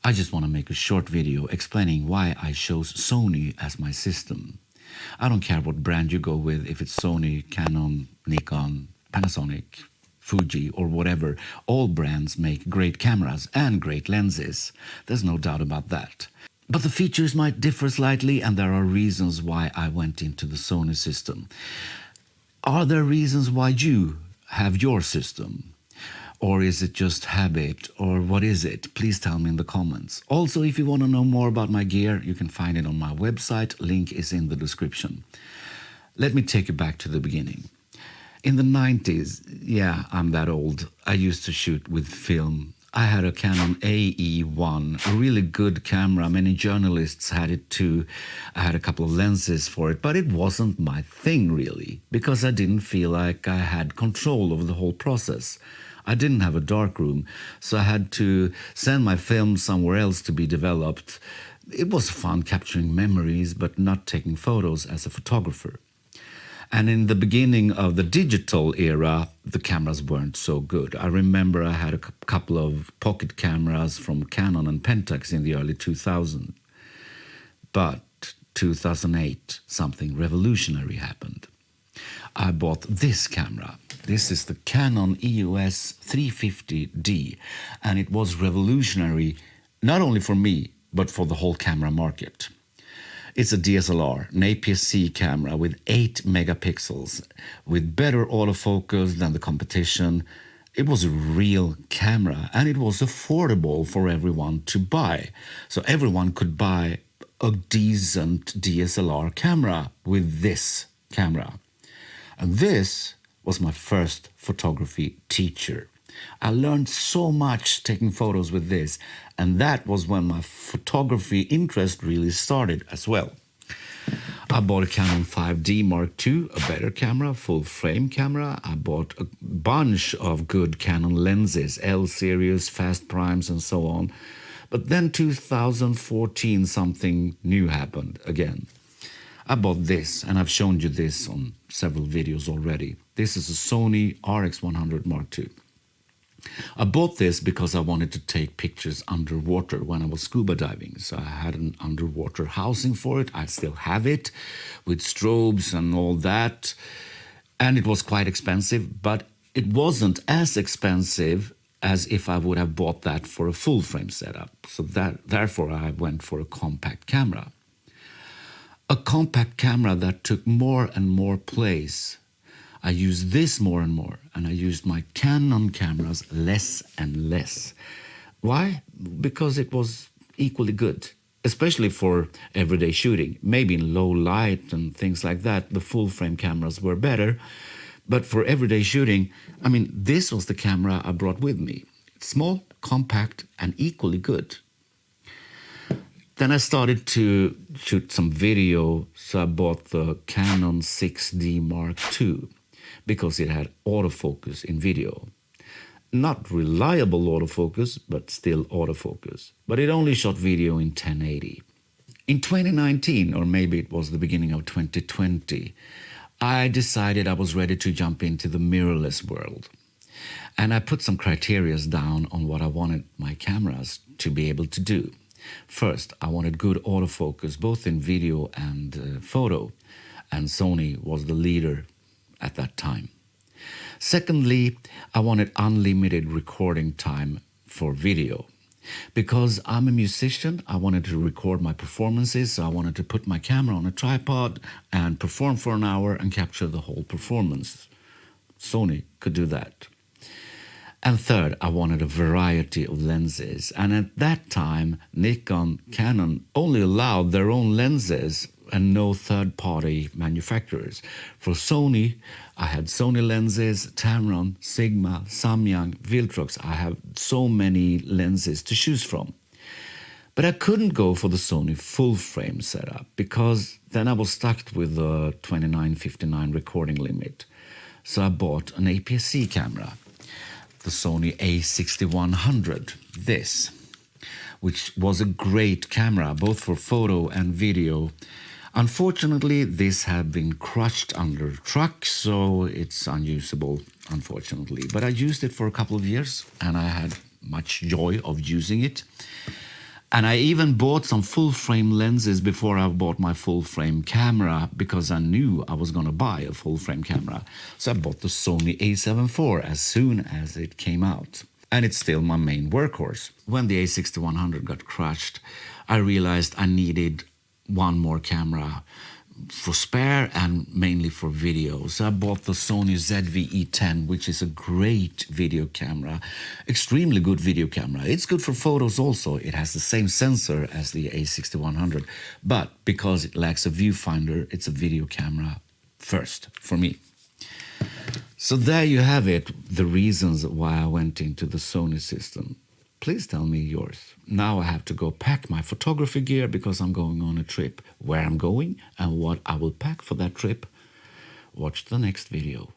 I just want to make a short video explaining why I chose Sony as my system. I don't care what brand you go with, if it's Sony, Canon, Nikon, Panasonic, Fuji or whatever. All brands make great cameras and great lenses. There's no doubt about that. But the features might differ slightly, and there are reasons why I went into the Sony system. Are there reasons why you have your system? Or is it just habit? Or what is it? Please tell me in the comments. Also, if you want to know more about my gear, you can find it on my website. Link is in the description. Let me take you back to the beginning. In the 90s, yeah, I'm that old, I used to shoot with film. I had a Canon AE1, a really good camera. Many journalists had it too. I had a couple of lenses for it, but it wasn't my thing really, because I didn't feel like I had control over the whole process. I didn't have a darkroom, so I had to send my film somewhere else to be developed. It was fun capturing memories, but not taking photos as a photographer. And in the beginning of the digital era, the cameras weren't so good. I remember I had a couple of pocket cameras from Canon and Pentax in the early 2000s. But 2008, something revolutionary happened. I bought this camera. This is the Canon EOS 350D, and it was revolutionary not only for me, but for the whole camera market. It's a DSLR, an APS-C camera with 8 megapixels, with better autofocus than the competition. It was a real camera, and it was affordable for everyone to buy. So everyone could buy a decent DSLR camera with this camera. And this was my first photography teacher. I learned so much taking photos with this, and that was when my photography interest really started as well. I bought a Canon 5D Mark II, a better camera, full frame camera. I bought a bunch of good Canon lenses, L series, fast primes and so on. But then 2014 something new happened again. I bought this, and I've shown you this on several videos already. This is a Sony RX100 Mark II. I bought this because I wanted to take pictures underwater when I was scuba diving. So I had an underwater housing for it. I still have it with strobes and all that. And it was quite expensive, but it wasn't as expensive as if I would have bought that for a full frame setup. So therefore I went for a compact camera. A compact camera that took more and more place. I used this more and more, and I used my Canon cameras less and less. Why? Because it was equally good, especially for everyday shooting. Maybe in low light and things like that, the full frame cameras were better. But for everyday shooting, I mean, this was the camera I brought with me. It's small, compact, and equally good. Then I started to shoot some video, so I bought the Canon 6D Mark II. Because it had autofocus in video. Not reliable autofocus, but still autofocus. But it only shot video in 1080. In 2019, or maybe it was the beginning of 2020, I decided I was ready to jump into the mirrorless world. And I put some criteria down on what I wanted my cameras to be able to do. First, I wanted good autofocus, both in video and photo. And Sony was the leader at that time. Secondly, I wanted unlimited recording time for video. Because I'm a musician, I wanted to record my performances, so I wanted to put my camera on a tripod and perform for an hour and capture the whole performance. Sony could do that. And third, I wanted a variety of lenses. And at that time, Nikon, Canon only allowed their own lenses and no third-party manufacturers. For Sony, I had Sony lenses, Tamron, Sigma, Samyang, Viltrox. I have so many lenses to choose from. But I couldn't go for the Sony full-frame setup because then I was stuck with the 29-59 recording limit. So I bought an APS-C camera, the Sony A6100, this, which was a great camera, both for photo and video. Unfortunately, this had been crushed under a truck, so it's unusable, unfortunately. But I used it for a couple of years, and I had much joy of using it. And I even bought some full-frame lenses before I bought my full-frame camera because I knew I was going to buy a full-frame camera. So I bought the Sony a7 IV as soon as it came out. And it's still my main workhorse. When the a6100 got crashed, I realized I needed one more camera for spare and mainly for video. So I bought the Sony ZV-E10, which is a great video camera, extremely good video camera. It's good for photos also. It has the same sensor as the a6100, but because it lacks a viewfinder, it's a video camera first for me. So there you have it, the reasons why I went into the Sony system. Please tell me yours. Now I have to go pack my photography gear because I'm going on a trip. Where I'm going and what I will pack for that trip, watch the next video.